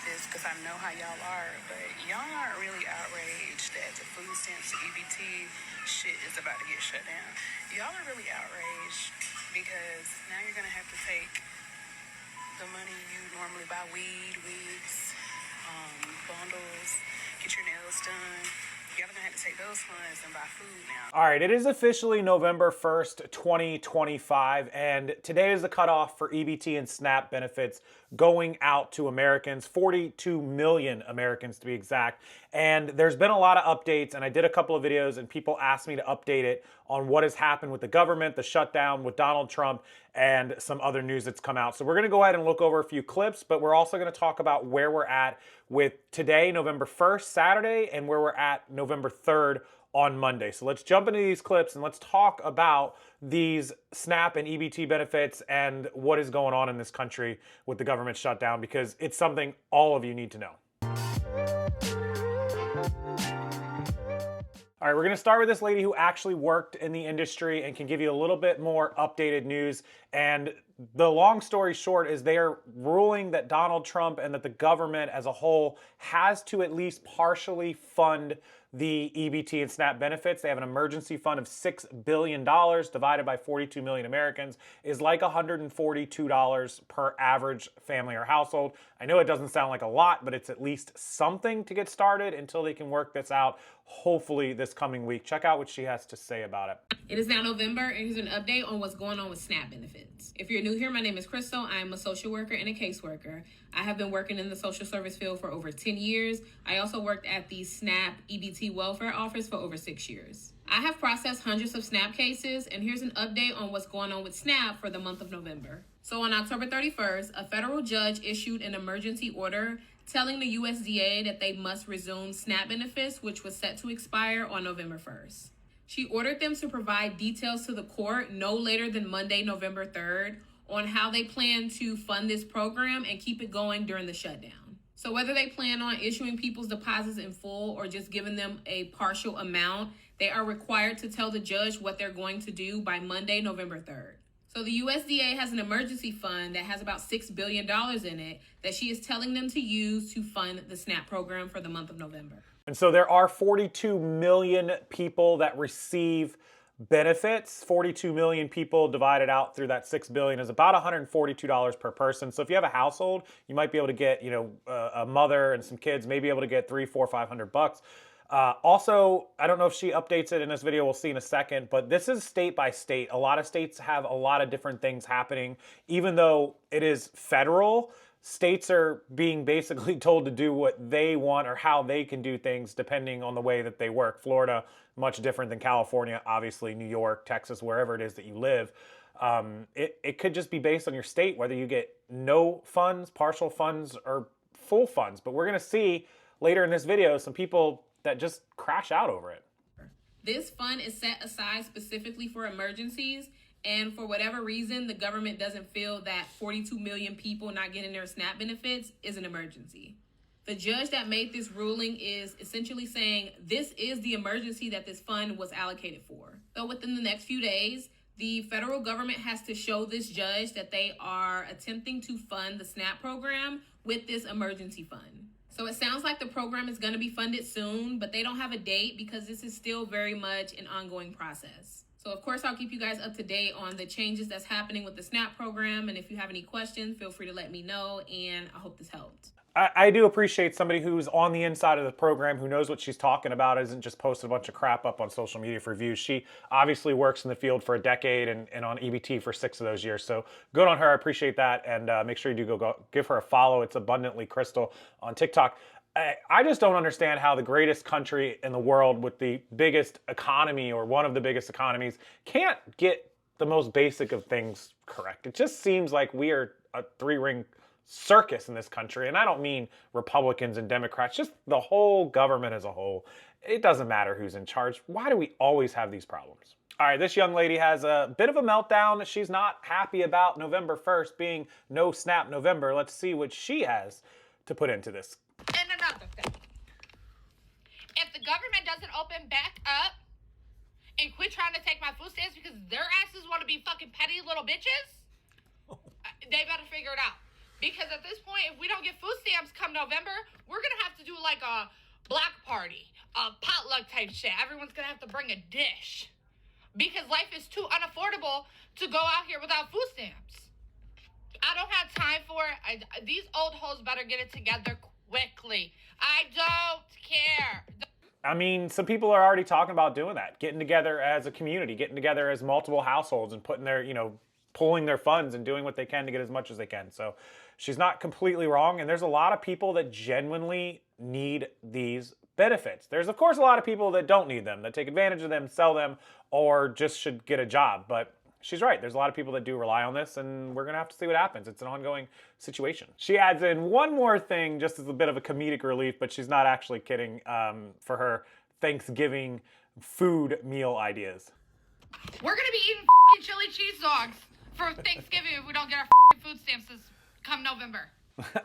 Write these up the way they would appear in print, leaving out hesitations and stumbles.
this because I know how y'all are, but y'all aren't really outraged that the food stamps EBT shit is about to get shut down. Y'all are really outraged because now you're gonna have to take the money you normally buy weed, wigs, bundles, get your nails done. Y'all are gonna have to take those funds and buy food now. All right, it is officially November 1st, 2025, and today is the cutoff for EBT and SNAP benefits going out to Americans, 42 million Americans to be exact. And there's been a lot of updates, and I did a couple of videos, and people asked me to update it on what has happened with the government, the shutdown with Donald Trump, and some other news that's come out. So we're going to go ahead and look over a few clips, but we're also going to talk about where we're at with today, November 1st, Saturday, and where we're at November 3rd on Monday. So let's jump into these clips and let's talk about these SNAP and EBT benefits and what is going on in this country with the government shutdown, because it's something all of you need to know. All right, we're going to start with this lady who actually worked in the industry and can give you a little bit more updated news. And the long story short is they are ruling that Donald Trump and that the government as a whole has to at least partially fund the EBT and SNAP benefits. They have an emergency fund of $6 billion divided by 42 million Americans is like $142 per average family or household. I know it doesn't sound like a lot, but it's at least something to get started until they can work this out, hopefully this coming week. Check out what she has to say about it. It is now November, and here's an update on what's going on with SNAP benefits. If you're new here, my name is Crystal. I am a social worker and a caseworker. I have been working in the social service field for over 10 years. I also worked at the SNAP EBT welfare office for over 6 years. I have processed hundreds of SNAP cases, and here's an update on what's going on with SNAP for the month of November. So on October 31st, a federal judge issued an emergency order telling the USDA that they must resume SNAP benefits, which was set to expire on November 1st. She ordered them to provide details to the court no later than Monday, November 3rd, on how they plan to fund this program and keep it going during the shutdown. So whether they plan on issuing people's deposits in full or just giving them a partial amount, they are required to tell the judge what they're going to do by Monday, November 3rd. So the USDA has an emergency fund that has about $6 billion in it that she is telling them to use to fund the SNAP program for the month of November. And so there are 42 million people that receive benefits. 42 million people divided out through that $6 billion is about $142 per person. So if you have a household, you might be able to get, a mother and some kids, maybe able to get $300, $400, $500. Also, I don't know if she updates it in this video, we'll see in a second, but this is state by state. A lot of states have a lot of different things happening. Even though it is federal, states are being basically told to do what they want or how they can do things depending on the way that they work. Florida, much different than California, obviously New York, Texas, wherever it is that you live. It could just be based on your state, whether you get no funds, partial funds, or full funds. But we're going to see later in this video some people that just crash out over it. This fund is set aside specifically for emergencies, and for whatever reason, the government doesn't feel that 42 million people not getting their SNAP benefits is an emergency. The judge that made this ruling is essentially saying this is the emergency that this fund was allocated for. So within the next few days, the federal government has to show this judge that they are attempting to fund the SNAP program with this emergency fund. So it sounds like the program is going to be funded soon, but they don't have a date because this is still very much an ongoing process. So of course, I'll keep you guys up to date on the changes that's happening with the SNAP program. And if you have any questions, feel free to let me know. And I hope this helped. I do appreciate somebody who's on the inside of the program, who knows what she's talking about, isn't just posting a bunch of crap up on social media for views. She obviously works in the field for a decade and on EBT for 6 of those years. So good on her. I appreciate that. And make sure you do go give her a follow. It's Abundantly Crystal on TikTok. I just don't understand how the greatest country in the world with the biggest economy or one of the biggest economies can't get the most basic of things correct. It just seems like we are a three-ring circus in this country. And I don't mean Republicans and Democrats, just the whole government as a whole. It doesn't matter who's in charge. Why do we always have these problems? All right, this young lady has a bit of a meltdown. She's not happy about November 1st being no SNAP November. Let's see what she has to put into this. And another thing. If the government doesn't open back up and quit trying to take my food stamps because their asses want to be fucking petty little bitches, they better figure it out. Because at this point, if we don't get food stamps come November, we're going to have to do like a block party, a potluck type shit. Everyone's going to have to bring a dish because life is too unaffordable to go out here without food stamps. I don't have time for it. These old hoes better get it together quickly. I don't care. I mean, some people are already talking about doing that, getting together as a community, getting together as multiple households and putting their, pulling their funds and doing what they can to get as much as they can. So she's not completely wrong. And there's a lot of people that genuinely need these benefits. There's, of course, a lot of people that don't need them, that take advantage of them, sell them, or just should get a job. But she's right. There's a lot of people that do rely on this, and we're going to have to see what happens. It's an ongoing situation. She adds in one more thing just as a bit of a comedic relief, but she's not actually kidding, for her Thanksgiving food meal ideas. We're going to be eating chili cheese dogs for Thanksgiving if we don't get our food stamps this come November.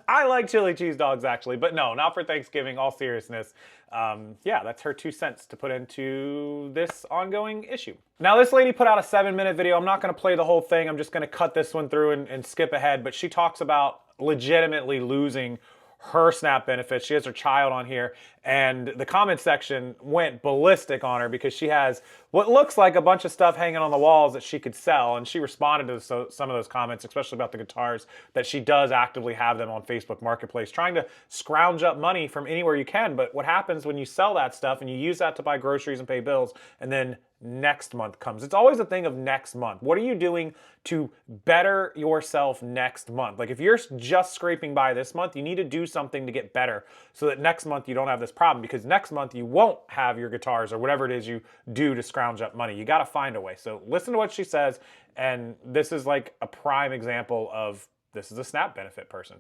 I like chili cheese dogs, actually, but no, not for Thanksgiving, all seriousness. Yeah, that's her 2 cents to put into this ongoing issue. Now, this lady put out a 7-minute video. I'm not going to play the whole thing. I'm just going to cut this one through and skip ahead, but she talks about legitimately losing her SNAP benefits. She has her child on here, and the comment section went ballistic on her because she has what looks like a bunch of stuff hanging on the walls that she could sell, and she responded to some of those comments, especially about the guitars, that she does actively have them on Facebook Marketplace, trying to scrounge up money from anywhere you can. But what happens when you sell that stuff and you use that to buy groceries and pay bills, and then next month comes? It's always a thing of next month. What are you doing to better yourself next month? Like, if you're just scraping by this month, you need to do something to get better so that next month you don't have this problem, because next month you won't have your guitars or whatever it is you do to scrounge up money. You got to find a way. So listen to what she says, and this is like a prime example of this is a SNAP benefit person.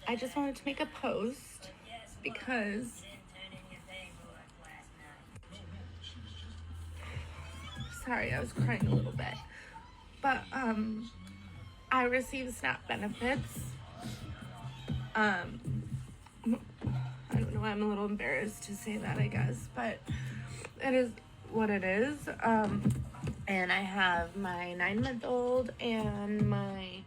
I just wanted to make a post because sorry, I was crying a little bit. But I receive SNAP benefits. I don't know, I'm a little embarrassed to say that, I guess, but it is what it is. And I have my 9-month-old and my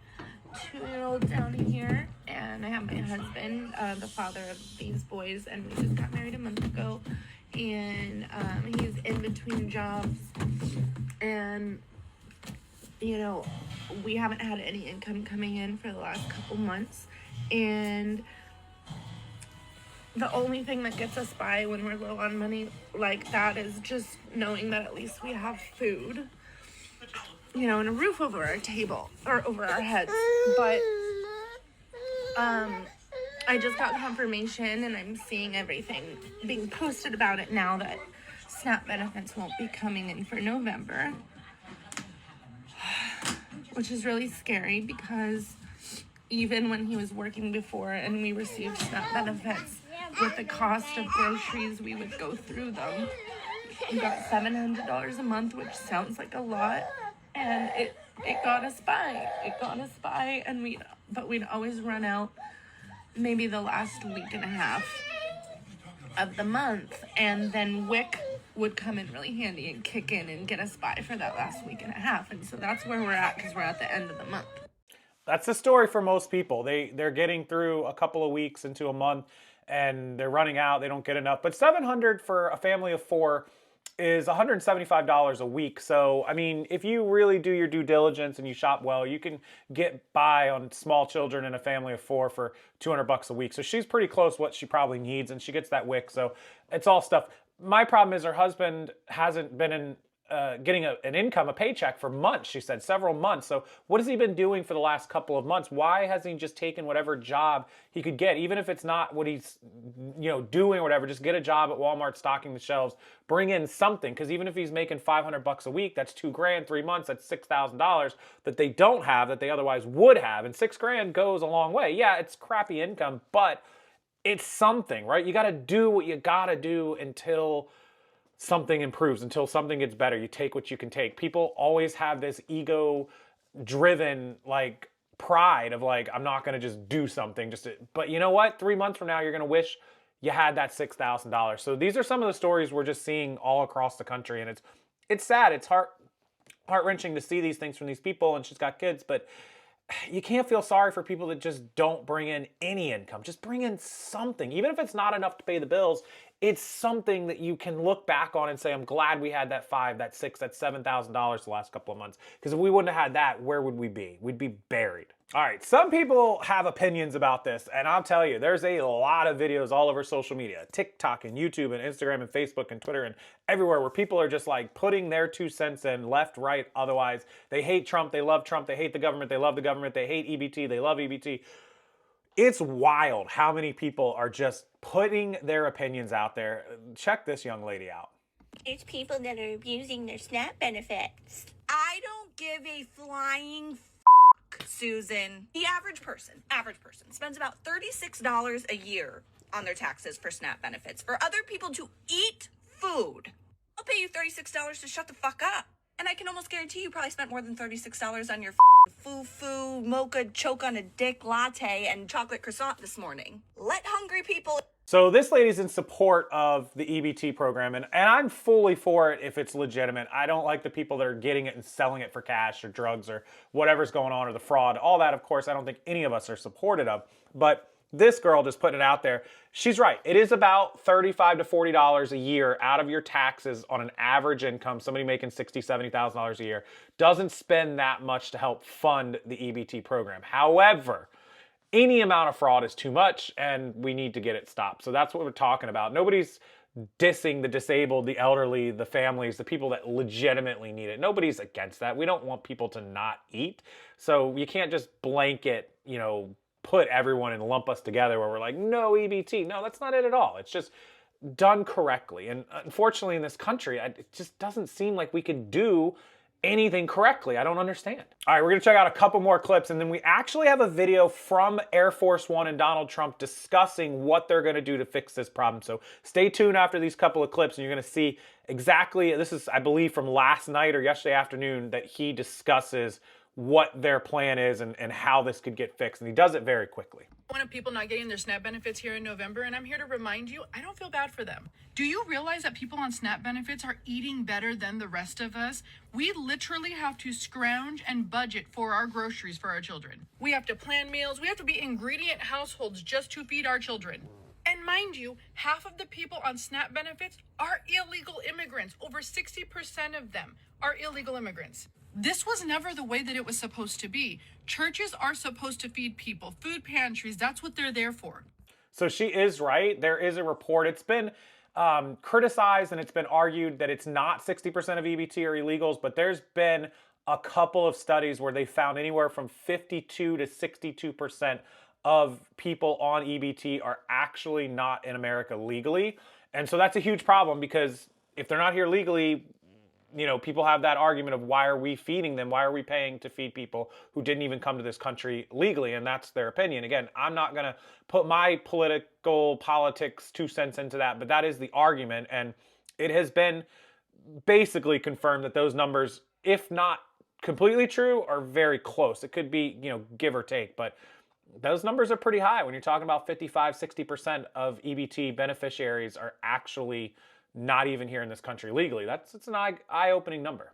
2-year-old down here, and I have my husband, the father of these boys, and we just got married a month ago. And he's in between jobs, and we haven't had any income coming in for the last couple months, and the only thing that gets us by when we're low on money like that is just knowing that at least we have food, and a roof over our table or over our heads. But I just got confirmation, and I'm seeing everything being posted about it now, that SNAP benefits won't be coming in for November, which is really scary, because even when he was working before and we received SNAP benefits, with the cost of groceries, we would go through them. We got $700 a month, which sounds like a lot, and it got us by. It got us by, and we'd always run out maybe the last week and a half of the month, and then WIC would come in really handy and kick in and get us by for that last week and a half. And so that's where we're at, because we're at the end of the month. That's the story for most people. They're getting through a couple of weeks into a month, and they're running out. They don't get enough. But $700 for a family of 4 is $175 a week. So, I mean, if you really do your due diligence and you shop well, you can get by on small children and a family of 4 for $200 a week. So she's pretty close what she probably needs, and she gets that WIC. So it's all stuff. My problem is her husband hasn't been getting an income, a paycheck for months, she said, several months. So what has he been doing for the last couple of months? Why hasn't he just taken whatever job he could get, even if it's not what he's doing or whatever? Just get a job at Walmart stocking the shelves, bring in something, because even if he's making $500 a week, that's $2,000, 3 months, that's $6,000 that they don't have that they otherwise would have, and $6,000 goes a long way. Yeah, it's crappy income, but it's something, right? You got to do what you got to do until something improves, until something gets better. You take what you can take. People always have this ego-driven, pride of I'm not going to just do something. But you know what? 3 months from now, you're going to wish you had that $6,000. So these are some of the stories we're just seeing all across the country, and it's sad. It's heart-wrenching to see these things from these people, and she's got kids, but you can't feel sorry for people that just don't bring in any income. Just bring in something. Even if it's not enough to pay the bills, it's something that you can look back on and say, I'm glad we had that $5,000, that $6,000, that $7,000 the last couple of months. Because if we wouldn't have had that, where would we be? We'd be buried. All right, some people have opinions about this, and I'll tell you, there's a lot of videos all over social media, TikTok and YouTube and Instagram and Facebook and Twitter and everywhere, where people are just like putting their 2 cents in left, right, otherwise. They hate Trump, they love Trump, they hate the government, they love the government, they hate EBT, they love EBT. It's wild how many people are just putting their opinions out there. Check this young lady out. There's people that are abusing their SNAP benefits. I don't give a flying Susan. The average person spends about $36 a year on their taxes for SNAP benefits. For other people to eat food, I'll pay you $36 to shut the fuck up. And I can almost guarantee you probably spent more than $36 on your foo-foo, mocha, choke on a dick latte and chocolate croissant this morning. Let hungry people... So this lady's in support of the EBT program, and I'm fully for it if it's legitimate. I don't like the people that are getting it and selling it for cash or drugs or whatever's going on, or the fraud. All that, of course, I don't think any of us are supportive of. But this girl just putting it out there. She's right. It is about $35 to $40 a year out of your taxes on an average income. Somebody making $60,000, $70,000 a year doesn't spend that much to help fund the EBT program. However, any amount of fraud is too much, and we need to get it stopped. So that's what we're talking about. Nobody's dissing the disabled, the elderly, the families, the people that legitimately need it. Nobody's against that. We don't want people to not eat. So you can't just blanket, put everyone and lump us together where we're like, no EBT. No, that's not it at all. It's just done correctly. And unfortunately in this country, it just doesn't seem like we can do anything correctly. I don't understand. All right, we're gonna check out a couple more clips, and then we actually have a video from Air Force One and Donald Trump discussing what they're gonna do to fix this problem. So stay tuned after these couple of clips, and you're gonna see exactly, this is, I believe, from last night or yesterday afternoon, that he discusses what their plan is and how this could get fixed, and he does it very quickly. One of people not getting their SNAP benefits here in November, and I'm here to remind you, I don't feel bad for them. Do you realize that people on SNAP benefits are eating better than the rest of us? We literally have to scrounge and budget for our groceries for our children. We have to plan meals. We have to be ingredient households just to feed our children. And mind you, half of the people on SNAP benefits are illegal immigrants. Over 60% of them are illegal immigrants. This was never the way that it was supposed to be. Churches are supposed to feed people. Food pantries, that's what they're there for. So she is right. There is a report. It's been criticized and it's been argued that it's not 60% of EBT are illegals, but there's been a couple of studies where they found anywhere from 52 to 62% of people on EBT are actually not in America legally. And so that's a huge problem, because if they're not here legally, people have that argument of, why are we feeding them? Why are we paying to feed people who didn't even come to this country legally? And that's their opinion. Again, I'm not going to put my politics 2 cents into that, but that is the argument. And it has been basically confirmed that those numbers, if not completely true, are very close. It could be, give or take, but those numbers are pretty high when you're talking about 55, 60% of EBT beneficiaries are actually not even here in this country legally. It's an eye-opening number.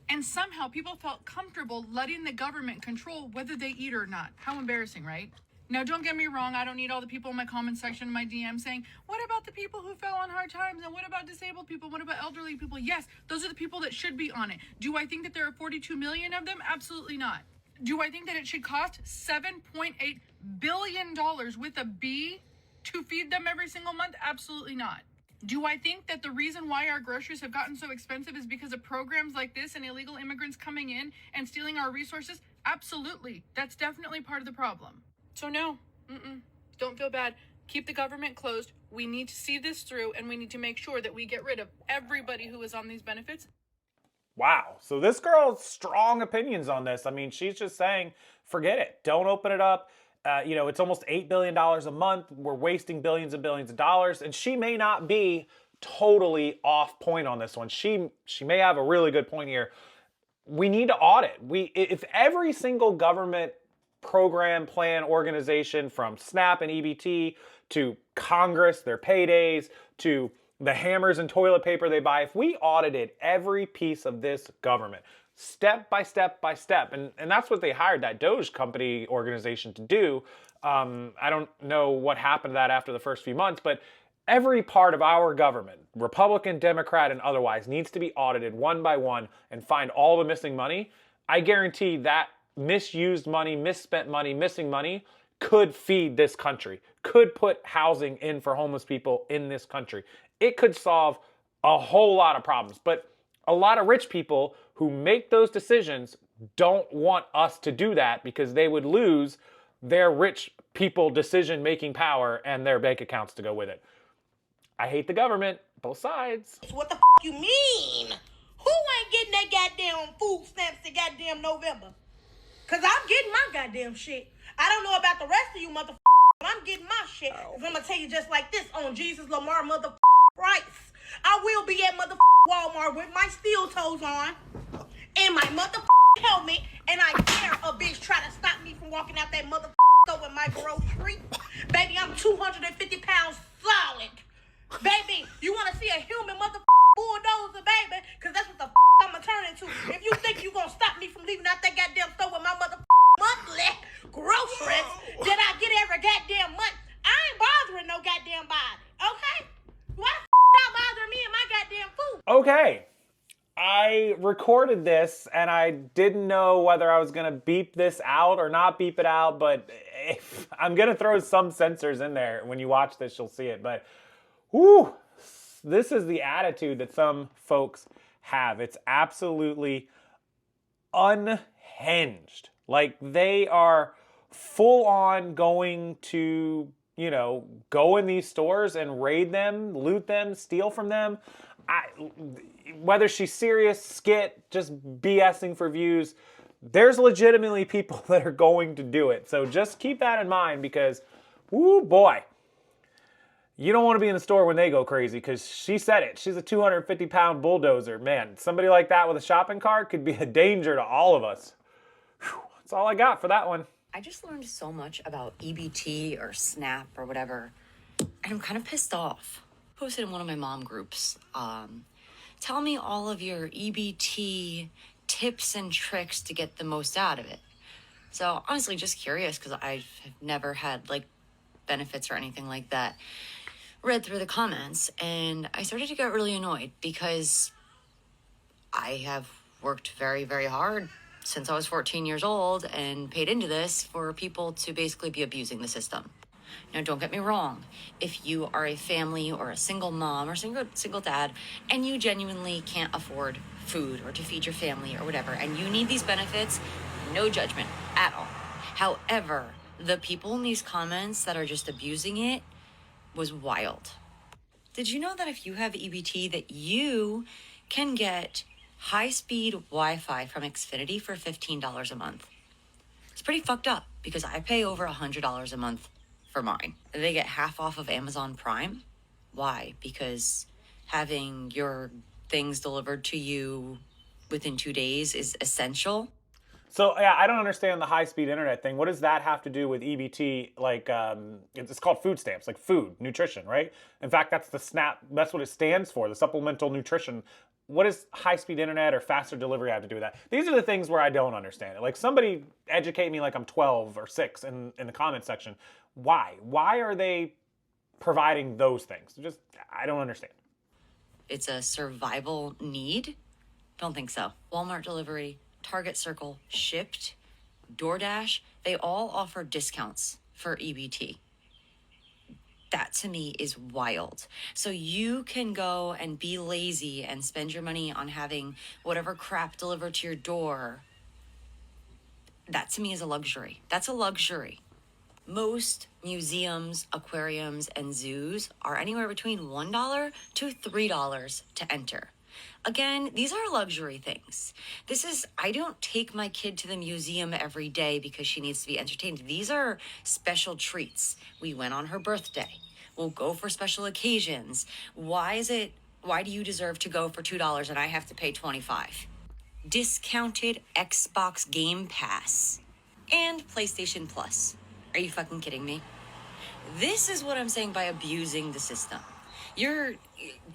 And somehow people felt comfortable letting the government control whether they eat or not. How embarrassing, right? Now, don't get me wrong. I don't need all the people in my comment section, in my DM saying, what about the people who fell on hard times? And what about disabled people? What about elderly people? Yes, those are the people that should be on it. Do I think that there are 42 million of them? Absolutely not. Do I think that it should cost $7.8 billion with a B to feed them every single month? Absolutely not. Do I think that the reason why our groceries have gotten so expensive is because of programs like this and illegal immigrants coming in and stealing our resources? Absolutely. That's definitely part of the problem. So no, don't feel bad. Keep the government closed. We need to see this through, and we need to make sure that we get rid of everybody who is on these benefits. Wow. So this girl's strong opinions on this. I mean, she's just saying, forget it. Don't open it up. It's almost $8 billion a month. We're wasting billions and billions of dollars. And she may not be totally off point on this one. She may have a really good point here. We need to audit. If every single government program, plan, organization, from SNAP and EBT to Congress, their paydays, to the hammers and toilet paper they buy, if we audited every piece of this government, step by step by step. And that's what they hired that Doge company organization to do. I don't know what happened to that after the first few months, but every part of our government, Republican, Democrat, and otherwise, needs to be audited one by one and find all the missing money. I guarantee that misused money, misspent money, missing money could feed this country, could put housing in for homeless people in this country. It could solve a whole lot of problems. But a lot of rich people who make those decisions don't want us to do that because they would lose their rich people decision-making power and their bank accounts to go with it. I hate the government, both sides. What the you mean? Who ain't getting that goddamn food stamps in goddamn November? Cause I'm getting my goddamn shit. I don't know about the rest of you motherfuckers, but I'm getting my shit. Cause I'm gonna tell you just like this on Jesus Lamar Price. I will be at Walmart with my steel toes on and my helmet, and I dare a bitch try to stop me from walking out that store with my grocery. Baby, I'm 250 pounds solid. Baby, you want to see a human bulldozer, baby? Because that's what the I'm going to turn into. If you think you going to stop me from leaving out that goddamn store with my monthly groceries that I get every goddamn month, I ain't bothering no goddamn body, okay? Why the not bothering me and my goddamn food? Okay. I recorded this and I didn't know whether I was going to beep this out or not beep it out, but I'm going to throw some censors in there. When you watch this, you'll see it. But, whew, this is the attitude that some folks have. It's absolutely unhinged. Like, they are full on going to, you know, go in these stores and raid them, loot them, steal from them. Whether she's serious, skit, just BSing for views, there's legitimately people that are going to do it. So just keep that in mind because, woo boy, you don't want to be in the store when they go crazy because she said it. She's a 250-pound bulldozer. Man, somebody like that with a shopping cart could be a danger to all of us. Whew, that's all I got for that one. I just learned so much about EBT or SNAP or whatever, and I'm kind of pissed off. Posted in one of my mom groups, tell me all of your EBT tips and tricks to get the most out of it. So honestly, just curious because I've never had like benefits or anything like that. Read through the comments and I started to get really annoyed because I have worked very, very hard since I was 14 years old and paid into this for people to basically be abusing the system. Now, don't get me wrong. If you are a family or a single mom or single dad and you genuinely can't afford food or to feed your family or whatever, and you need these benefits, no judgment at all. However, the people in these comments that are just abusing it was wild. Did you know that if you have EBT that you can get high-speed Wi-Fi from Xfinity for $15 a month? It's pretty fucked up because I pay over $100 a month for mine. They get half off of Amazon Prime. Why? Because having your things delivered to you within 2 days is essential. So, yeah, I don't understand the high-speed internet thing. What does that have to do with EBT? Like, it's called food stamps, like food, nutrition, right? In fact, that's the SNAP, that's what it stands for, the supplemental nutrition. What does high-speed internet or faster delivery have to do with that? These are the things where I don't understand it. Like, somebody educate me like I'm 12 or 6 in the comment section. Why? Why are they providing those things? Just, I don't understand. It's a survival need? Don't think so. Walmart delivery, Target Circle, Shipped, DoorDash, they all offer discounts for EBT. That to me is wild. So you can go and be lazy and spend your money on having whatever crap delivered to your door. That to me is a luxury. That's a luxury. Most museums, aquariums, and zoos are anywhere between $1 to $3 to enter. Again, these are luxury things. I don't take my kid to the museum every day because she needs to be entertained. These are special treats. We went on her birthday. We'll go for special occasions. Why do you deserve to go for $2 and I have to pay $25? Discounted Xbox Game Pass and PlayStation Plus. Are you fucking kidding me? This is what I'm saying by abusing the system. You're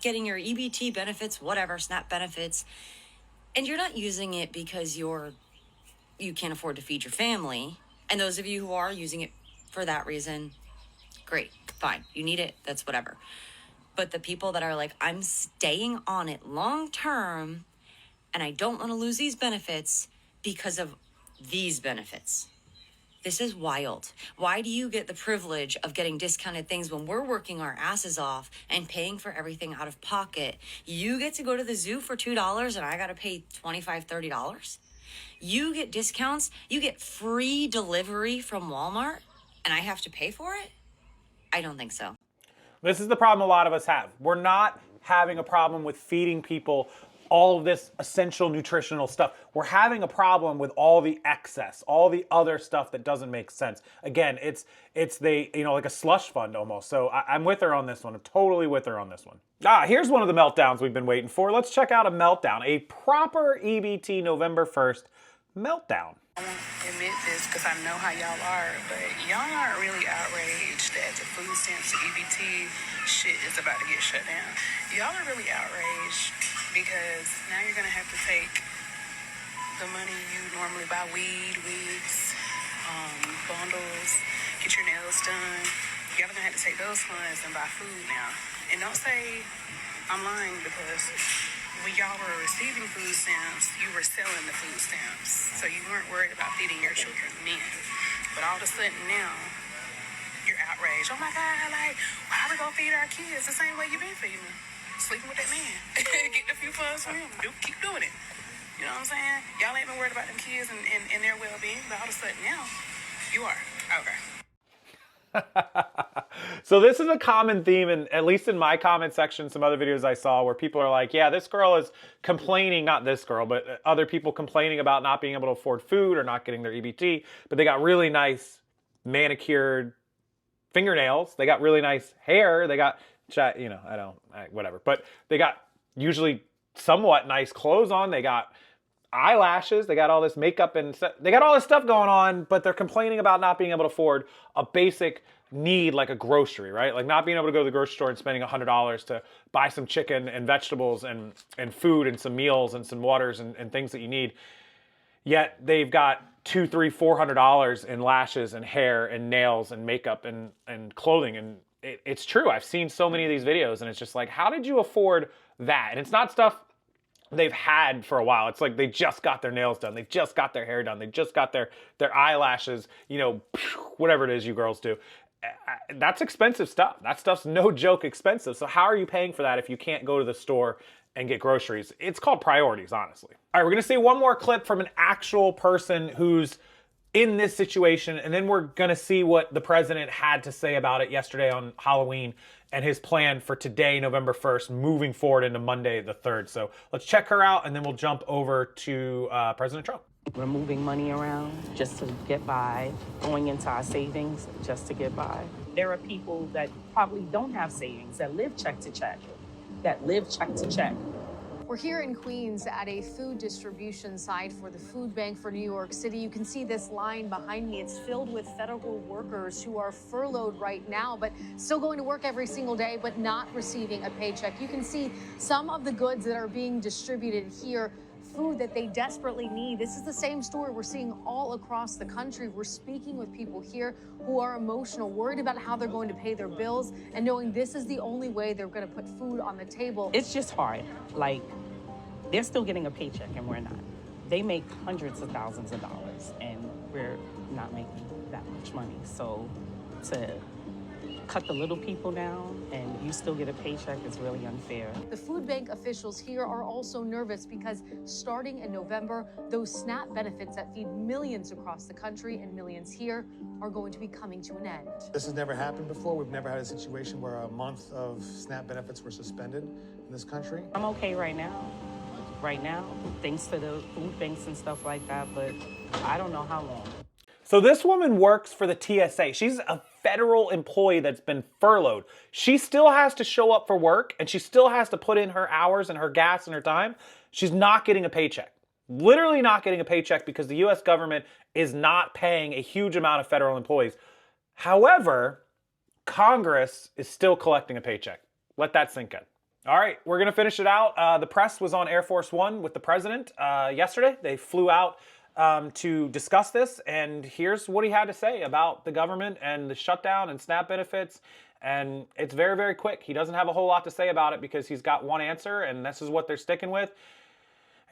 getting your EBT benefits, whatever, SNAP benefits, And you're not using it because you can't afford to feed your family. And those of you who are using it for that reason, great, fine. You need it, that's whatever. But the people that are like, I'm staying on it long term and I don't want to lose these benefits because of these benefits. This is wild. Why do you get the privilege of getting discounted things when we're working our asses off and paying for everything out of pocket? You get to go to the zoo for $2 and I got to pay $25, $30. You get discounts. You get free delivery from Walmart and I have to pay for it? I don't think so. This is the problem a lot of us have. We're not having a problem with feeding people all of this essential nutritional stuff. We're having a problem with all the excess, all the other stuff that doesn't make sense. Again, it's like a slush fund almost. So I'm with her on this one. I'm totally with her on this one. Here's one of the meltdowns we've been waiting for. Let's check out a meltdown, a proper EBT November 1st meltdown. I won't admit this because I know how y'all are, but y'all aren't really outraged that the food stamps EBT shit is about to get shut down. Y'all are really outraged because now you're going to have to take the money you normally buy weed, wigs, bundles, get your nails done. Y'all are going to have to take those funds and buy food now. And don't say I'm lying because when y'all were receiving food stamps, you were selling the food stamps. So you weren't worried about feeding your children then. But all of a sudden now, you're outraged. Oh my God, like, why are we gonna feed our kids the same way you've been feeding them? Sleeping with that man. Get the few funds from him. Keep doing it. You know what I'm saying? Y'all ain't been worried about them kids and their well-being, but all of a sudden now, you are. Okay. So this is a common theme, and at least in my comment section, some other videos I saw where people are like, yeah, this girl is complaining, not this girl, but other people complaining about not being able to afford food or not getting their EBT, but they got really nice manicured fingernails. They got really nice hair. They got, whatever, but they got usually somewhat nice clothes on. They got eyelashes, they got all this makeup and they got all this stuff going on, but they're complaining about not being able to afford a basic need like a grocery, right? Like not being able to go to the grocery store and spending $100 to buy some chicken and vegetables and food and some meals and some waters and things that you need. Yet they've got $200, $300, $400 in lashes and hair and nails and makeup and clothing. And it's true. I've seen so many of these videos and it's just like, how did you afford that? And it's not stuff they've had for a while. It's like they just got their nails done. They just got their hair done. They just got their eyelashes, whatever it is you girls do. That's expensive stuff. That stuff's no joke expensive. So how are you paying for that if you can't go to the store and get groceries? It's called priorities, honestly. All right, we're gonna see one more clip from an actual person who's in this situation, and then we're gonna see what the president had to say about it yesterday on Halloween and his plan for today, November 1st, moving forward into Monday the 3rd. So let's check her out, and then we'll jump over to President Trump. We're moving money around just to get by, going into our savings just to get by. There are people that probably don't have savings, that live check to check, We're here in Queens at a food distribution site for the Food Bank for New York City. You can see this line behind me. It's filled with federal workers who are furloughed right now, but still going to work every single day, but not receiving a paycheck. You can see some of the goods that are being distributed here, food that they desperately need. This is the same story we're seeing all across the country. We're speaking with people here who are emotional, worried about how they're going to pay their bills, and knowing this is the only way they're going to put food on the table. It's just hard. Like, they're still getting a paycheck and we're not. They make hundreds of thousands of dollars and we're not making that much money. So to cut the little people down and you still get a paycheck is really unfair. The food bank officials here are also nervous because starting in November, those SNAP benefits that feed millions across the country and millions here are going to be coming to an end. This has never happened before. We've never had a situation where a month of SNAP benefits were suspended in this country. I'm okay right now. Thanks to the food banks and stuff like that, but I don't know how long. So this woman works for the TSA. She's a federal employee that's been furloughed. She still has to show up for work and she still has to put in her hours and her gas and her time. She's not getting a paycheck. Literally not getting a paycheck because the US government is not paying a huge amount of federal employees. However, Congress is still collecting a paycheck. Let that sink in. All right, we're going to finish it out. The press was on Air Force One with the president yesterday. They flew out to discuss this, and here's what he had to say about the government and the shutdown and SNAP benefits. And it's very, very quick. He doesn't have a whole lot to say about it because he's got one answer, and this is what they're sticking with.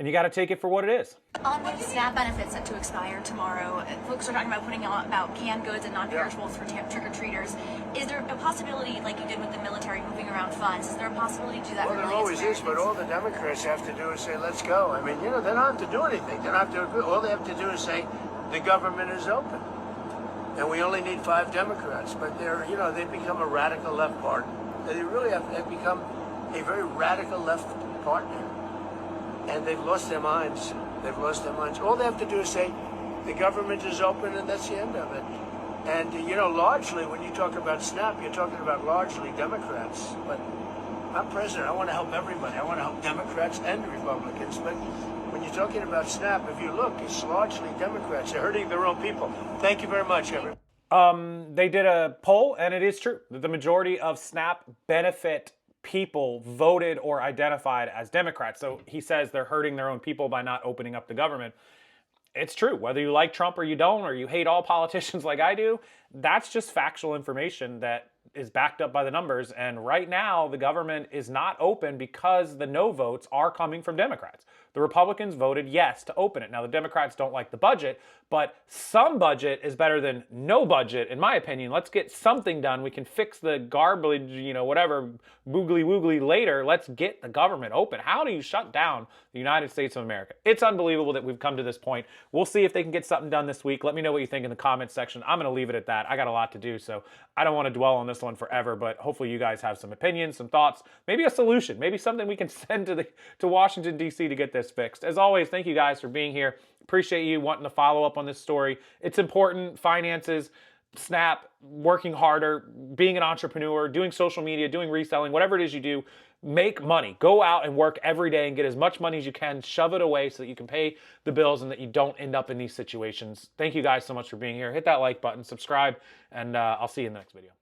And you got to take it for what it is. On the SNAP benefits set to expire tomorrow, folks are talking about putting out about canned goods and non-perishables for trick-or-treaters. Is there a possibility, like you did with the military moving around funds, is there a possibility to do that for Well, there millions always of is, but Americans? all the Democrats have to do is say, let's go. I mean, you know, they don't have to do anything. They don't have to agree. All they have to do is say, the government is open. And we only need 5 Democrats. But they're, you know, they've become a radical left party. They really have become a very radical left partner. And they've lost their minds. They've lost their minds. All they have to do is say, the government is open, and that's the end of it. And, you know, largely, when you talk about SNAP, you're talking about largely Democrats. But I'm president. I want to help everybody. I want to help Democrats and Republicans. But when you're talking about SNAP, if you look, it's largely Democrats. They're hurting their own people. Thank you very much, everyone. They did a poll, and it is true that the majority of SNAP benefit people voted or identified as Democrats. So he says they're hurting their own people by not opening up the government. It's true. Whether you like Trump or you don't, or you hate all politicians like I do, that's just factual information that is backed up by the numbers. And right now, the government is not open because the no votes are coming from Democrats. The Republicans voted yes to open it. Now, the Democrats don't like the budget, but some budget is better than no budget, in my opinion. Let's get something done. We can fix the garbage, you know, whatever, boogly woogly later. Let's get the government open. How do you shut down the United States of America? It's unbelievable that we've come to this point. We'll see if they can get something done this week. Let me know what you think in the comments section. I'm going to leave it at that. I got a lot to do, so I don't want to dwell on this one forever, but hopefully you guys have some opinions, some thoughts, maybe a solution, maybe something we can send to Washington, D.C. to get this fixed. As always, thank you guys for being here. Appreciate you wanting to follow up on this story. It's important. Finances, SNAP, working harder, being an entrepreneur, doing social media, doing reselling, whatever it is you do, make money. Go out and work every day and get as much money as you can. Shove it away so that you can pay the bills and that you don't end up in these situations. Thank you guys so much for being here. Hit that like button, subscribe, and I'll see you in the next video.